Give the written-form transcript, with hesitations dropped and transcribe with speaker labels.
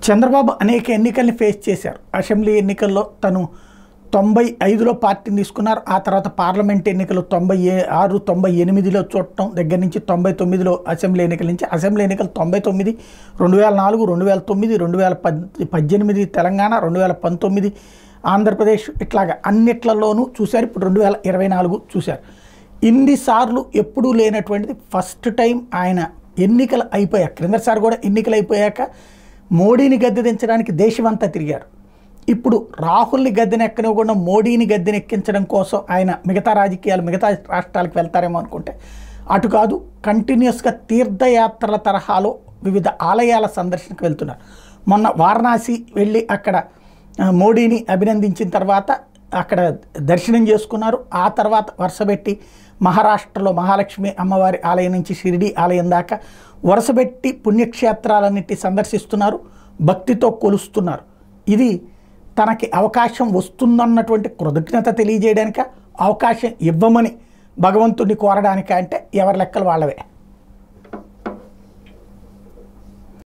Speaker 1: చంద్రబాబు అనేక ఎన్నికల్ని ఫేస్ చేశారు. అసెంబ్లీ ఎన్నికల్లో తను 95లో పార్టీని తీసుకున్నారు. ఆ తర్వాత పార్లమెంట్ ఎన్నికలు 96, 98లో చూడటం దగ్గర నుంచి 99లో అసెంబ్లీ ఎన్నికల నుంచి అసెంబ్లీ ఎన్నికలు 99, 2004, 2009, 2018 తెలంగాణ, 2019 ఆంధ్రప్రదేశ్, ఇట్లాగా అన్నిట్లలోనూ చూశారు. ఇప్పుడు 2024 చూశారు. ఇన్నిసార్లు ఎప్పుడూ లేనటువంటిది ఫస్ట్ టైం ఆయన ఎన్నికలు అయిపోయాక, క్రిందసారి కూడా ఎన్నికలు అయిపోయాక మోడీని గద్దెదించడానికి దేశమంతా తిరిగారు. ఇప్పుడు రాహుల్ని గద్దెనెక్కనివ్వకుండా మోడీని గద్దెనెక్కించడం కోసం ఆయన మిగతా రాజకీయాలు, మిగతా రాష్ట్రాలకు వెళ్తారేమో అనుకుంటే అటు కాదు. కంటిన్యూస్గా తీర్థయాత్రల తరహాలో వివిధ ఆలయాల సందర్శనకు వెళ్తున్నారు. మొన్న వారణాసి వెళ్ళి అక్కడ మోడీని అభినందించిన తర్వాత అక్కడ దర్శనం చేసుకున్నారు. ఆ తర్వాత వరుసపెట్టి మహారాష్ట్రలో మహాలక్ష్మి అమ్మవారి ఆలయం నుంచి షిరిడి ఆలయం దాకా వరుసపెట్టి పుణ్యక్షేత్రాలన్నిటి సందర్శిస్తున్నారు, భక్తితో కొలుస్తున్నారు. ఇది తనకి అవకాశం వస్తుందన్నటువంటి కృతజ్ఞత తెలియజేయడానిక, అవకాశం ఇవ్వమని భగవంతుడిని కోరడానిక అంటే ఎవరి లెక్కలు వాళ్ళవే.